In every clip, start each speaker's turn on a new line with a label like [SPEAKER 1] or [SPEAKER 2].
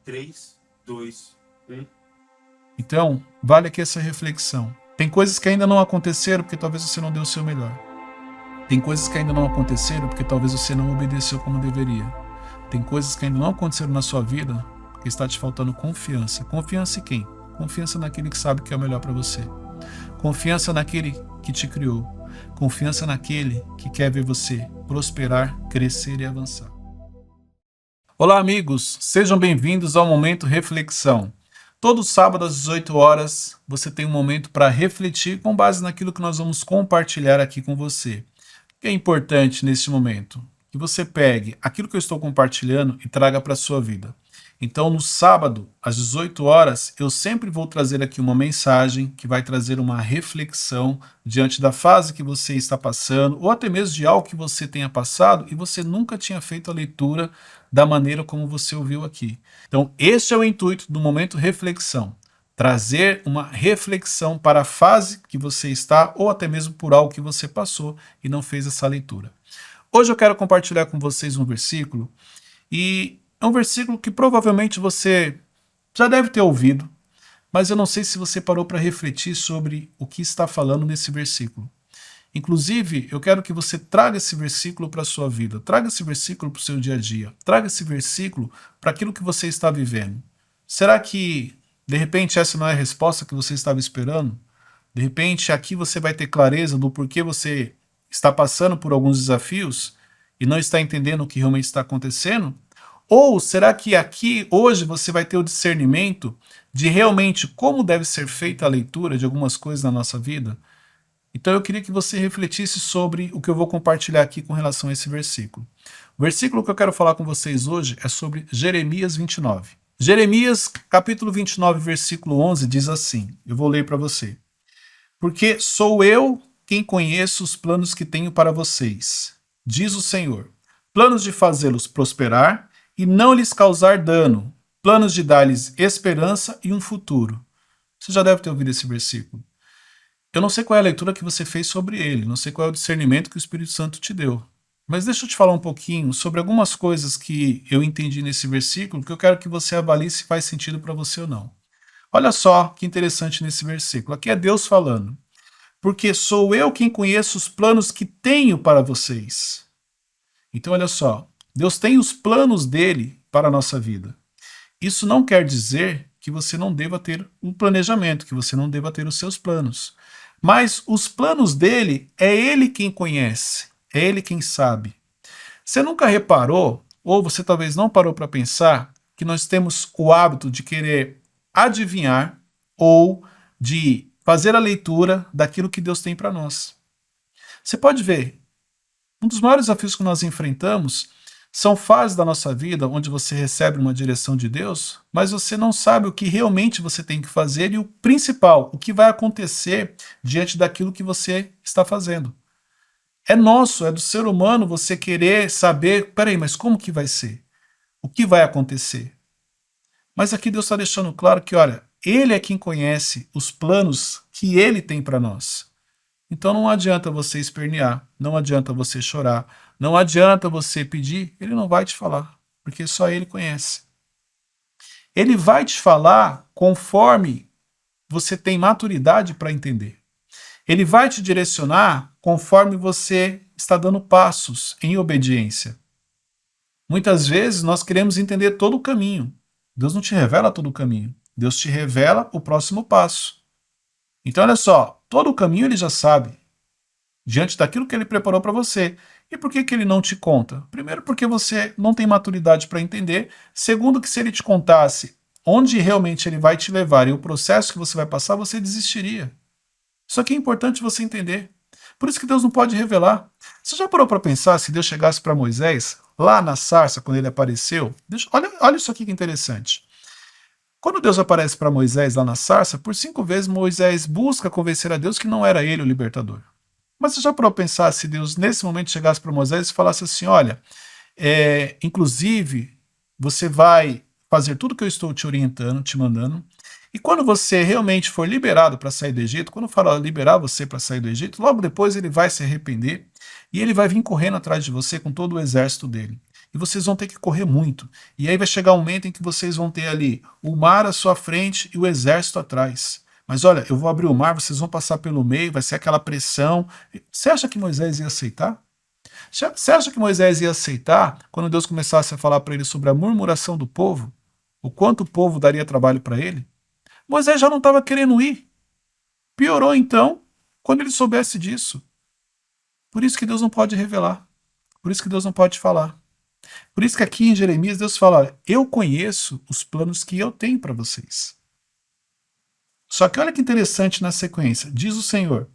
[SPEAKER 1] 3, 2, 1.
[SPEAKER 2] Então, vale aqui essa reflexão. Tem coisas que ainda não aconteceram porque talvez você não deu o seu melhor. Tem coisas que ainda não aconteceram porque talvez você não obedeceu como deveria. Tem coisas que ainda não aconteceram na sua vida porque está te faltando confiança. Confiança em quem? Confiança naquele que sabe que é o melhor para você. Confiança naquele que te criou. Confiança naquele que quer ver você prosperar, crescer e avançar. Olá, amigos, sejam bem-vindos ao Momento Reflexão. Todo sábado às 18 horas você tem um momento para refletir com base naquilo que nós vamos compartilhar aqui com você. O que é importante neste momento? Que você pegue aquilo que eu estou compartilhando e traga para a sua vida. Então, no sábado, às 18 horas, eu sempre vou trazer aqui uma mensagem que vai trazer uma reflexão diante da fase que você está passando, ou até mesmo de algo que você tenha passado e você nunca tinha feito a leitura da maneira como você ouviu aqui. Então, esse é o intuito do Momento Reflexão. Trazer uma reflexão para a fase que você está, ou até mesmo por algo que você passou e não fez essa leitura. Hoje eu quero compartilhar com vocês um versículo, e é um versículo que provavelmente você já deve ter ouvido, mas eu não sei se você parou para refletir sobre o que está falando nesse versículo. Inclusive, eu quero que você traga esse versículo para a sua vida, traga esse versículo para o seu dia a dia, traga esse versículo para aquilo que você está vivendo. Será que, de repente, essa não é a resposta que você estava esperando? De repente, aqui você vai ter clareza do porquê você está passando por alguns desafios e não está entendendo o que realmente está acontecendo? Ou será que aqui, hoje, você vai ter o discernimento de realmente como deve ser feita a leitura de algumas coisas na nossa vida? Então eu queria que você refletisse sobre o que eu vou compartilhar aqui com relação a esse versículo. O versículo que eu quero falar com vocês hoje é sobre Jeremias 29. Jeremias, capítulo 29, versículo 11, diz assim, eu vou ler para você. Porque sou eu quem conheço os planos que tenho para vocês, diz o Senhor, planos de fazê-los prosperar e não lhes causar dano, planos de dar-lhes esperança e um futuro. Você já deve ter ouvido esse versículo. Eu não sei qual é a leitura que você fez sobre ele, não sei qual é o discernimento que o Espírito Santo te deu. Mas deixa eu te falar um pouquinho sobre algumas coisas que eu entendi nesse versículo, que eu quero que você avalie se faz sentido para você ou não. Olha só que interessante nesse versículo. Aqui é Deus falando. Porque sou eu quem conheço os planos que tenho para vocês. Então olha só, Deus tem os planos dele para a nossa vida. Isso não quer dizer que você não deva ter um planejamento, que você não deva ter os seus planos. Mas os planos dele é ele quem conhece, é ele quem sabe. Você nunca reparou, ou você talvez não parou para pensar, que nós temos o hábito de querer adivinhar ou de fazer a leitura daquilo que Deus tem para nós. Você pode ver, um dos maiores desafios que nós enfrentamos são fases da nossa vida onde você recebe uma direção de Deus, mas você não sabe o que realmente você tem que fazer e o principal, o que vai acontecer diante daquilo que você está fazendo. É nosso, é do ser humano você querer saber, peraí, mas como que vai ser? O que vai acontecer? Mas aqui Deus está deixando claro que, olha, Ele é quem conhece os planos que Ele tem para nós. Então não adianta você espernear, não adianta você chorar, não adianta você pedir, ele não vai te falar, porque só ele conhece. Ele vai te falar conforme você tem maturidade para entender. Ele vai te direcionar conforme você está dando passos em obediência. Muitas vezes nós queremos entender todo o caminho. Deus não te revela todo o caminho. Deus te revela o próximo passo. Então olha só, todo o caminho ele já sabe, diante daquilo que ele preparou para você. E por que ele não te conta? Primeiro, porque você não tem maturidade para entender. Segundo, que se ele te contasse onde realmente ele vai te levar e o processo que você vai passar, você desistiria. Isso aqui é importante você entender. Por isso que Deus não pode revelar. Você já parou para pensar se Deus chegasse para Moisés, lá na sarça, quando ele apareceu? Olha isso aqui que interessante. Quando Deus aparece para Moisés lá na sarça, por 5 vezes Moisés busca convencer a Deus que não era ele o libertador. Mas você já parou para pensar se Deus nesse momento chegasse para Moisés e falasse assim, olha, inclusive você vai fazer tudo que eu estou te orientando, te mandando, e quando você realmente for liberado para sair do Egito, quando eu falar liberar você para sair do Egito, logo depois ele vai se arrepender e ele vai vir correndo atrás de você com todo o exército dele. e vocês vão ter que correr muito. E aí vai chegar um momento em que vocês vão ter ali o mar à sua frente e o exército atrás. Mas olha, eu vou abrir o mar, vocês vão passar pelo meio, vai ser aquela pressão. Você acha que Moisés ia aceitar? Você acha que Moisés ia aceitar quando Deus começasse a falar para ele sobre a murmuração do povo? O quanto o povo daria trabalho para ele? Moisés já não estava querendo ir. Piorou então quando ele soubesse disso. Por isso que Deus não pode revelar. Por isso que Deus não pode falar. Por isso que aqui em Jeremias Deus fala: olha, eu conheço os planos que eu tenho para vocês. Só que olha que interessante na sequência. Diz o Senhor: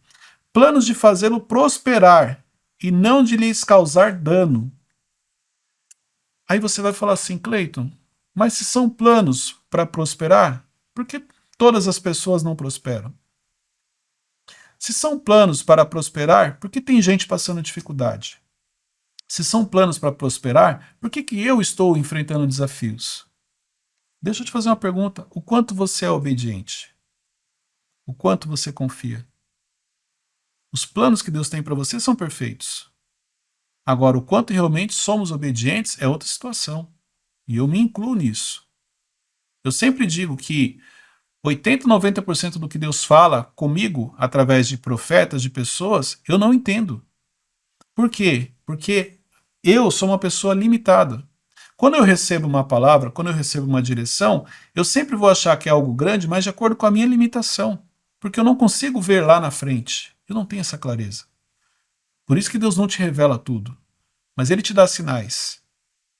[SPEAKER 2] planos de fazê-lo prosperar e não de lhes causar dano. Aí você vai falar assim: Cleiton, mas se são planos para prosperar, por que todas as pessoas não prosperam? Se são planos para prosperar, por que tem gente passando dificuldade? Se são planos para prosperar, por que eu estou enfrentando desafios? Deixa eu te fazer uma pergunta: o quanto você é obediente? O quanto você confia? Os planos que Deus tem para você são perfeitos. Agora, o quanto realmente somos obedientes é outra situação. E eu me incluo nisso. Eu sempre digo que 80, 90% do que Deus fala comigo, através de profetas, de pessoas, eu não entendo. Por quê? Porque eu sou uma pessoa limitada. Quando eu recebo uma palavra, quando eu recebo uma direção, eu sempre vou achar que é algo grande, mas de acordo com a minha limitação. Porque eu não consigo ver lá na frente. Eu não tenho essa clareza. Por isso que Deus não te revela tudo. Mas Ele te dá sinais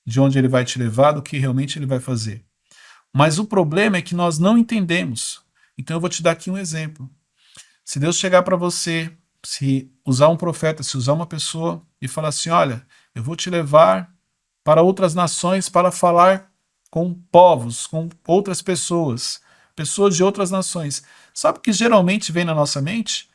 [SPEAKER 2] de onde Ele vai te levar, do que realmente Ele vai fazer. Mas o problema é que nós não entendemos. Então eu vou te dar aqui um exemplo. Se Deus chegar para você, se usar um profeta, se usar uma pessoa e falar assim: olha, eu vou te levar para outras nações para falar com povos, com outras pessoas, pessoas de outras nações. Sabe o que geralmente vem na nossa mente?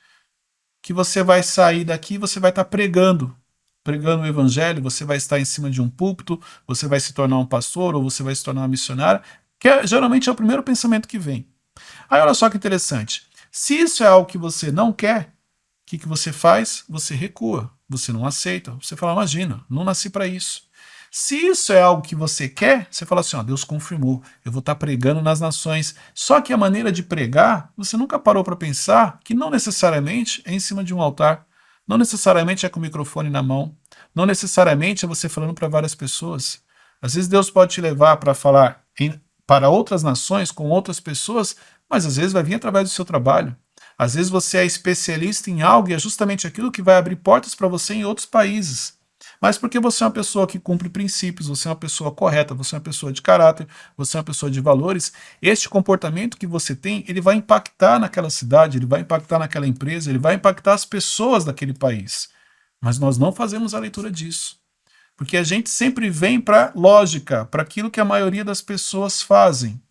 [SPEAKER 2] Que você vai sair daqui e você vai estar pregando o evangelho, você vai estar em cima de um púlpito, você vai se tornar um pastor ou você vai se tornar uma missionária, que geralmente é o primeiro pensamento que vem. Aí olha só que interessante. Se isso é algo que você não quer, o que você faz? Você recua, você não aceita. Você fala: imagina, não nasci para isso. Se isso é algo que você quer, você fala assim: ó, Deus confirmou, eu vou estar pregando nas nações. Só que a maneira de pregar, você nunca parou para pensar que não necessariamente é em cima de um altar, não necessariamente é com o microfone na mão, não necessariamente é você falando para várias pessoas. Às vezes Deus pode te levar para falar para outras nações, com outras pessoas, mas às vezes vai vir através do seu trabalho. Às vezes você é especialista em algo e é justamente aquilo que vai abrir portas para você em outros países. Mas porque você é uma pessoa que cumpre princípios, você é uma pessoa correta, você é uma pessoa de caráter, você é uma pessoa de valores, este comportamento que você tem, ele vai impactar naquela cidade, ele vai impactar naquela empresa, ele vai impactar as pessoas daquele país. Mas nós não fazemos a leitura disso. Porque a gente sempre vem para lógica, para aquilo que a maioria das pessoas fazem.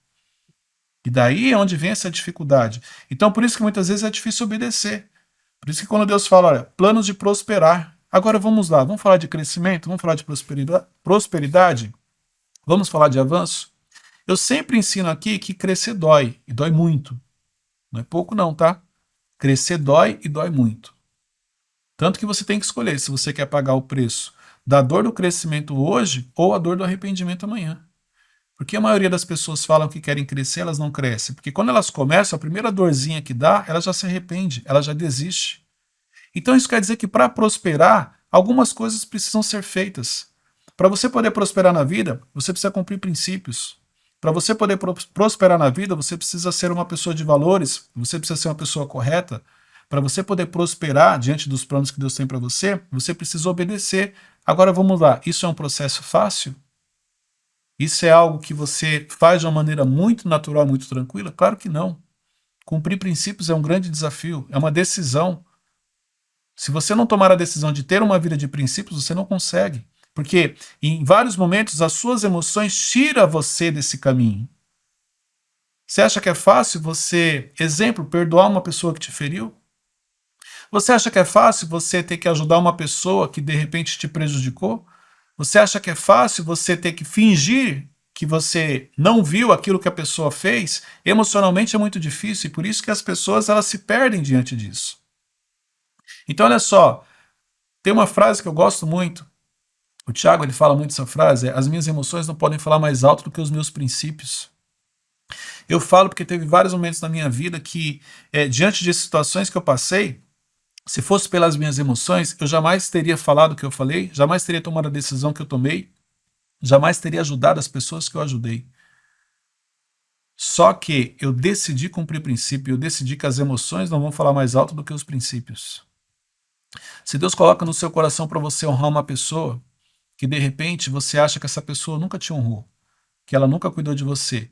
[SPEAKER 2] E daí é onde vem essa dificuldade. Então, por isso que muitas vezes é difícil obedecer. Por isso que quando Deus fala: olha, planos de prosperar. Agora vamos lá, vamos falar de crescimento, vamos falar de prosperidade, vamos falar de avanço. Eu sempre ensino aqui que crescer dói, e dói muito. Não é pouco não, tá? Crescer dói e dói muito. Tanto que você tem que escolher se você quer pagar o preço da dor do crescimento hoje ou a dor do arrependimento amanhã. Porque a maioria das pessoas falam que querem crescer, elas não crescem. Porque quando elas começam, a primeira dorzinha que dá, ela já se arrepende, ela já desiste. Então isso quer dizer que para prosperar, algumas coisas precisam ser feitas. Para você poder prosperar na vida, você precisa cumprir princípios. Para você poder prosperar na vida, você precisa ser uma pessoa de valores, você precisa ser uma pessoa correta. Para você poder prosperar diante dos planos que Deus tem para você, você precisa obedecer. Agora vamos lá, isso é um processo fácil? Isso é algo que você faz de uma maneira muito natural, muito tranquila? Claro que não. Cumprir princípios é um grande desafio, é uma decisão. Se você não tomar a decisão de ter uma vida de princípios, você não consegue. Porque em vários momentos as suas emoções tiram você desse caminho. Você acha que é fácil você, exemplo, perdoar uma pessoa que te feriu? Você acha que é fácil você ter que ajudar uma pessoa que de repente te prejudicou? Você acha que é fácil você ter que fingir que você não viu aquilo que a pessoa fez? Emocionalmente é muito difícil e por isso que as pessoas elas se perdem diante disso. Então olha só, tem uma frase que eu gosto muito, O Tiago, ele fala muito essa frase, as minhas emoções não podem falar mais alto do que os meus princípios. Eu falo porque teve vários momentos na minha vida que, diante de situações que eu passei, se fosse pelas minhas emoções, eu jamais teria falado o que eu falei, jamais teria tomado a decisão que eu tomei, jamais teria ajudado as pessoas que eu ajudei. Só que eu decidi cumprir princípio, eu decidi que as emoções não vão falar mais alto do que os princípios. Se Deus coloca no seu coração para você honrar uma pessoa, que de repente você acha que essa pessoa nunca te honrou, que ela nunca cuidou de você,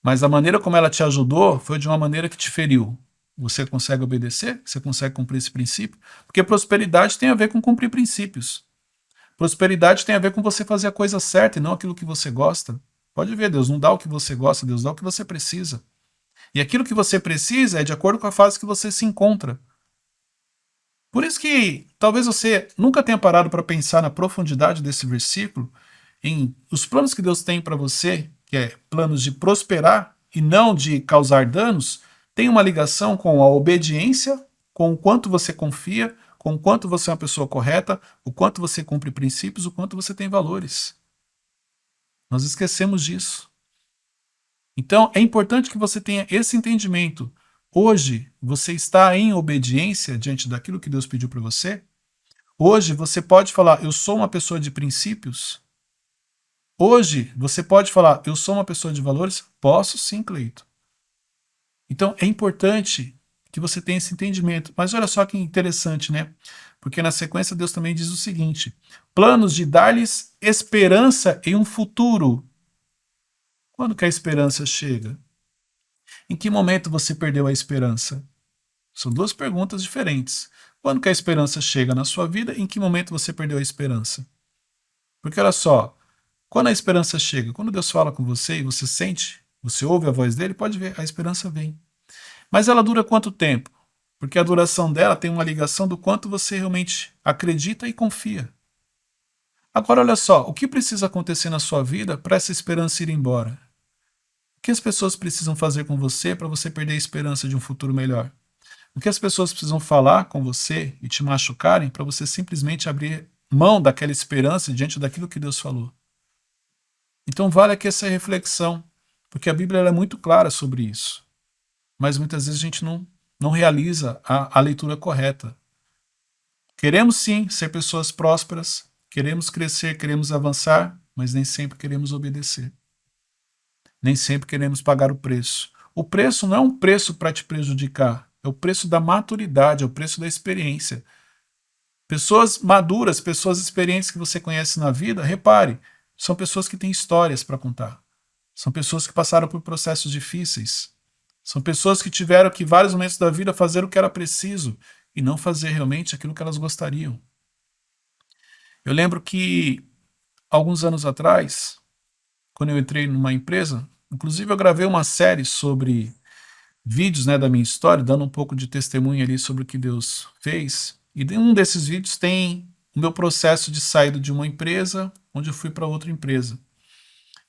[SPEAKER 2] mas a maneira como ela te ajudou foi de uma maneira que te feriu. Você consegue obedecer? Você consegue cumprir esse princípio? Porque prosperidade tem a ver com cumprir princípios. Prosperidade tem a ver com você fazer a coisa certa e não aquilo que você gosta. Pode ver, Deus não dá o que você gosta, Deus dá o que você precisa. E aquilo que você precisa é de acordo com a fase que você se encontra. Por isso que talvez você nunca tenha parado para pensar na profundidade desse versículo, em os planos que Deus tem para você, que é planos de prosperar e não de causar danos, tem uma ligação com a obediência, com o quanto você confia, com o quanto você é uma pessoa correta, o quanto você cumpre princípios, o quanto você tem valores. Nós esquecemos disso. Então, é importante que você tenha esse entendimento. Hoje, você está em obediência diante daquilo que Deus pediu para você? Hoje, você pode falar, eu sou uma pessoa de princípios? Hoje, você pode falar, eu sou uma pessoa de valores? Posso sim, Cleito. Então, é importante que você tenha esse entendimento. Mas olha só que interessante, né? Porque na sequência Deus também diz o seguinte, planos de dar-lhes esperança em um futuro. Quando que a esperança chega? Em que momento você perdeu a esperança? São duas perguntas diferentes. Quando que a esperança chega na sua vida, em que momento você perdeu a esperança? Porque olha só, quando a esperança chega, quando Deus fala com você e você sente, você ouve a voz dele, pode ver, a esperança vem. Mas ela dura quanto tempo? Porque a duração dela tem uma ligação do quanto você realmente acredita e confia. Agora olha só, o que precisa acontecer na sua vida para essa esperança ir embora? O que as pessoas precisam fazer com você para você perder a esperança de um futuro melhor? O que as pessoas precisam falar com você e te machucarem para você simplesmente abrir mão daquela esperança diante daquilo que Deus falou? Então vale aqui essa reflexão, porque a Bíblia é muito clara sobre isso. Mas muitas vezes a gente não realiza a leitura correta. Queremos sim ser pessoas prósperas, queremos crescer, queremos avançar, mas nem sempre queremos obedecer. Nem sempre queremos pagar o preço. O preço não é um preço para te prejudicar, é o preço da maturidade, é o preço da experiência. Pessoas maduras, pessoas experientes que você conhece na vida, repare, são pessoas que têm histórias para contar. São pessoas que passaram por processos difíceis. São pessoas que tiveram que, em vários momentos da vida, fazer o que era preciso e não fazer realmente aquilo que elas gostariam. Eu lembro que, alguns anos atrás, quando eu entrei numa empresa, inclusive eu gravei uma série sobre vídeos, né, da minha história, dando um pouco de testemunho ali sobre o que Deus fez. E um desses vídeos tem o meu processo de saída de uma empresa, onde eu fui para outra empresa.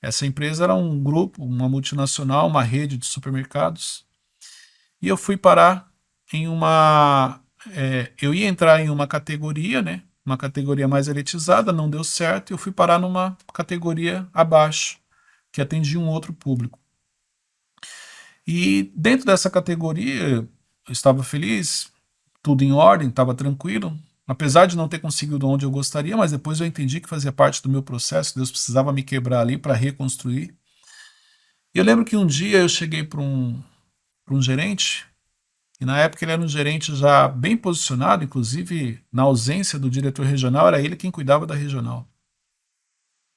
[SPEAKER 2] Essa empresa era um grupo, uma multinacional, uma rede de supermercados. E eu fui parar em uma... eu ia entrar em uma categoria, né? Uma categoria mais elitizada, não deu certo, e eu fui parar numa categoria abaixo, que atendia um outro público. E dentro dessa categoria, eu estava feliz, tudo em ordem, estava tranquilo, apesar de não ter conseguido onde eu gostaria, mas depois eu entendi que fazia parte do meu processo, Deus precisava me quebrar ali para reconstruir. E eu lembro que um dia eu cheguei para um gerente, e na época ele era um gerente já bem posicionado, inclusive na ausência do diretor regional, era ele quem cuidava da regional.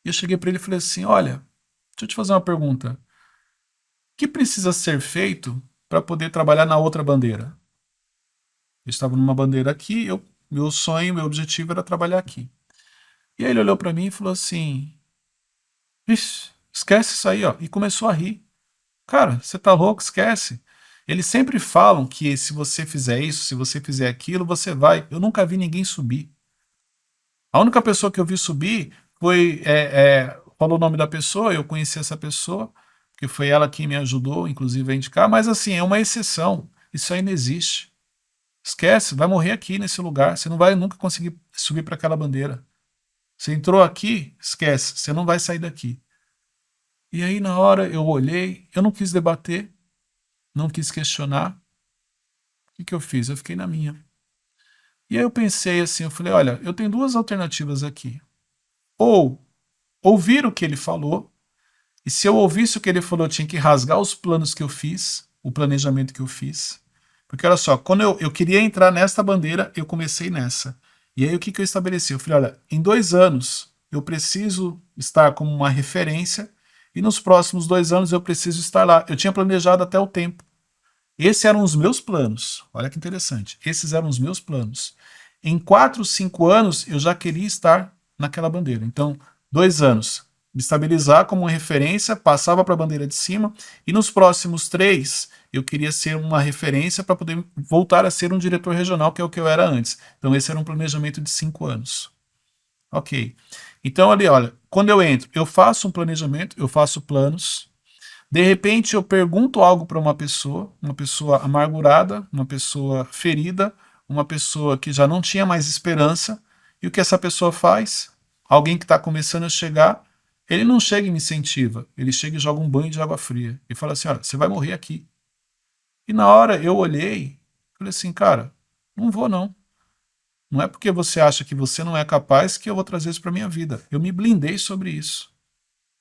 [SPEAKER 2] E eu cheguei para ele e falei assim, olha, deixa eu te fazer uma pergunta, o que precisa ser feito para poder trabalhar na outra bandeira? Eu estava numa bandeira aqui, meu sonho, meu objetivo era trabalhar aqui. E aí ele olhou para mim e falou assim, "Ixi, esquece isso aí, ó", e começou a rir. Cara, você tá louco, esquece. Eles sempre falam que se você fizer isso, se você fizer aquilo, você vai. Eu nunca vi ninguém subir. A única pessoa que eu vi subir foi, falou o nome da pessoa, eu conheci essa pessoa, que foi ela quem me ajudou, inclusive, a indicar, mas assim, é uma exceção. Isso aí não existe. Esquece, vai morrer aqui nesse lugar. Você não vai nunca conseguir subir para aquela bandeira. Você entrou aqui, esquece, você não vai sair daqui. E aí na hora eu olhei, eu não quis debater, não quis questionar. O que eu fiz? Eu fiquei na minha. E aí eu pensei assim, eu falei, olha, eu tenho duas alternativas aqui. Ou ouvir o que ele falou, e se eu ouvisse o que ele falou, eu tinha que rasgar os planos que eu fiz, o planejamento que eu fiz. Porque olha só, quando eu queria entrar nesta bandeira, eu comecei nessa. E aí o que eu estabeleci? Eu falei, olha, em 2 anos eu preciso estar como uma referência e nos próximos 2 anos eu preciso estar lá. Eu tinha planejado até o tempo. Esses eram os meus planos. Olha que interessante. Esses eram os meus planos. Em 4, 5 anos eu já queria estar naquela bandeira. Então, 2 anos, me estabilizar como uma referência, passava para a bandeira de cima, e nos próximos 3 eu queria ser uma referência para poder voltar a ser um diretor regional, que é o que eu era antes. Então esse era um planejamento de 5 anos. Ok. Então ali, olha, quando eu entro, eu faço um planejamento, eu faço planos, de repente eu pergunto algo para uma pessoa amargurada, uma pessoa ferida, uma pessoa que já não tinha mais esperança, e o que essa pessoa faz? Alguém que está começando a chegar, ele não chega e me incentiva, ele chega e joga um banho de água fria e fala assim, olha, você vai morrer aqui. E na hora eu olhei, falei assim, cara, não vou não. Não é porque você acha que você não é capaz que eu vou trazer isso para minha vida. Eu me blindei sobre isso.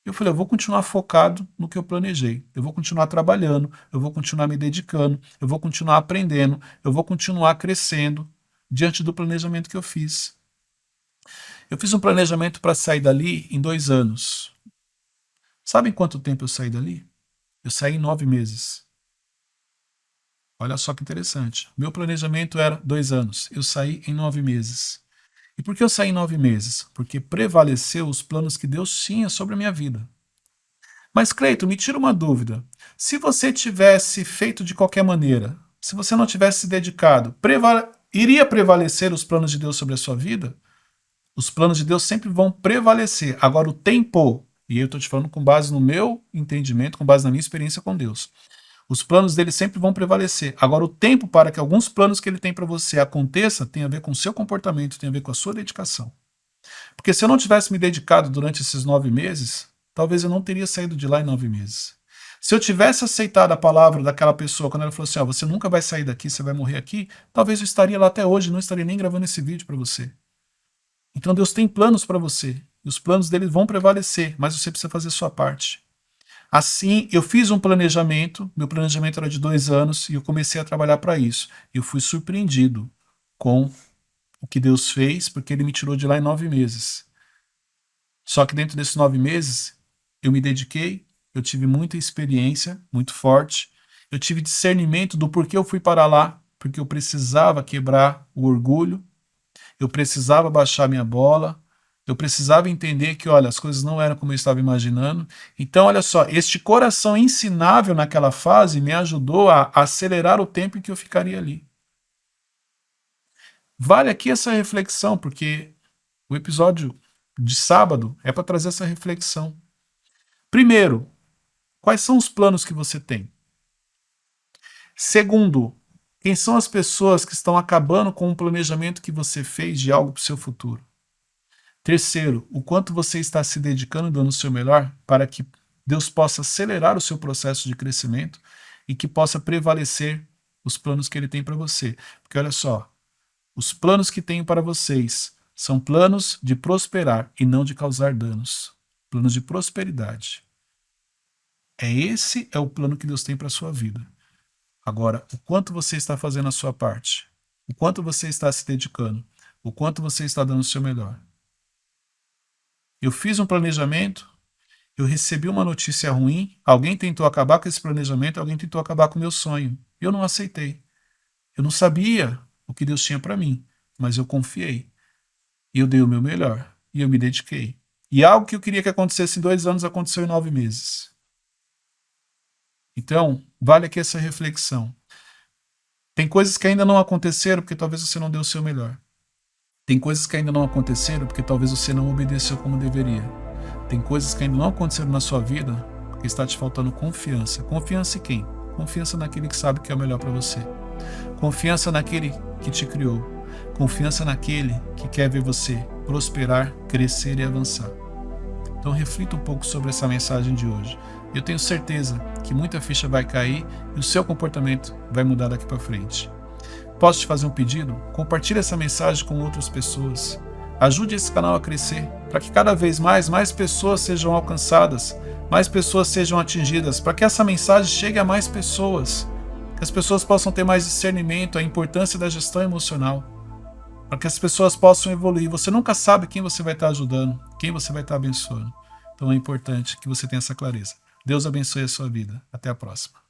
[SPEAKER 2] Eu falei, eu vou continuar focado no que eu planejei. Eu vou continuar trabalhando, eu vou continuar me dedicando, eu vou continuar aprendendo, eu vou continuar crescendo diante do planejamento que eu fiz. Eu fiz um planejamento para sair dali em 2 anos. Sabe em quanto tempo eu saí dali? Eu saí em 9 meses. Olha só que interessante. Meu planejamento era 2 anos. Eu saí em 9 meses. E por que eu saí em 9 meses? Porque prevaleceu os planos que Deus tinha sobre a minha vida. Mas, Cleiton, me tira uma dúvida. Se você tivesse feito de qualquer maneira, se você não tivesse se dedicado, iria prevalecer os planos de Deus sobre a sua vida? Os planos de Deus sempre vão prevalecer. Agora, o tempo, e eu estou te falando com base no meu entendimento, com base na minha experiência com Deus, os planos dele sempre vão prevalecer. Agora, o tempo para que alguns planos que ele tem para você aconteça tem a ver com o seu comportamento, tem a ver com a sua dedicação. Porque se eu não tivesse me dedicado durante esses 9 meses, talvez eu não teria saído de lá em 9 meses. Se eu tivesse aceitado a palavra daquela pessoa, quando ela falou assim, você nunca vai sair daqui, você vai morrer aqui, talvez eu estaria lá até hoje, não estaria nem gravando esse vídeo para você. Então Deus tem planos para você, e os planos dele vão prevalecer, mas você precisa fazer a sua parte. Assim, eu fiz um planejamento, meu planejamento era de 2 anos, e eu comecei a trabalhar para isso. Eu fui surpreendido com o que Deus fez, porque ele me tirou de lá em 9 meses. Só que dentro desses 9 meses, eu me dediquei, eu tive muita experiência, muito forte, eu tive discernimento do porquê eu fui para lá, porque eu precisava quebrar o orgulho, eu precisava baixar minha bola, eu precisava entender que, olha, as coisas não eram como eu estava imaginando. Então, olha só, este coração ensinável naquela fase me ajudou a acelerar o tempo em que eu ficaria ali. Vale aqui essa reflexão, porque o episódio de sábado é para trazer essa reflexão. Primeiro, quais são os planos que você tem? Segundo, quem são as pessoas que estão acabando com o planejamento que você fez de algo para o seu futuro? Terceiro, o quanto você está se dedicando e dando o seu melhor para que Deus possa acelerar o seu processo de crescimento e que possa prevalecer os planos que Ele tem para você. Porque olha só, os planos que tenho para vocês são planos de prosperar e não de causar danos. Planos de prosperidade. Esse é o plano que Deus tem para a sua vida. Agora, o quanto você está fazendo a sua parte? O quanto você está se dedicando? O quanto você está dando o seu melhor? Eu fiz um planejamento, eu recebi uma notícia ruim, alguém tentou acabar com esse planejamento, alguém tentou acabar com o meu sonho. Eu não aceitei. Eu não sabia o que Deus tinha para mim, mas eu confiei. E eu dei o meu melhor. E eu me dediquei. E algo que eu queria que acontecesse em 2 anos aconteceu em 9 meses. Então, vale aqui essa reflexão. Tem coisas que ainda não aconteceram porque talvez você não deu o seu melhor. Tem coisas que ainda não aconteceram porque talvez você não obedeceu como deveria. Tem coisas que ainda não aconteceram na sua vida porque está te faltando confiança. Confiança em quem? Confiança naquele que sabe que é o melhor para você. Confiança naquele que te criou. Confiança naquele que quer ver você prosperar, crescer e avançar. Então reflita um pouco sobre essa mensagem de hoje. Eu tenho certeza que muita ficha vai cair e o seu comportamento vai mudar daqui para frente. Posso te fazer um pedido? Compartilhe essa mensagem com outras pessoas. Ajude esse canal a crescer, para que cada vez mais pessoas sejam alcançadas, mais pessoas sejam atingidas, para que essa mensagem chegue a mais pessoas, que as pessoas possam ter mais discernimento, a importância da gestão emocional, para que as pessoas possam evoluir. Você nunca sabe quem você vai estar ajudando, quem você vai estar abençoando. Então é importante que você tenha essa clareza. Deus abençoe a sua vida. Até a próxima.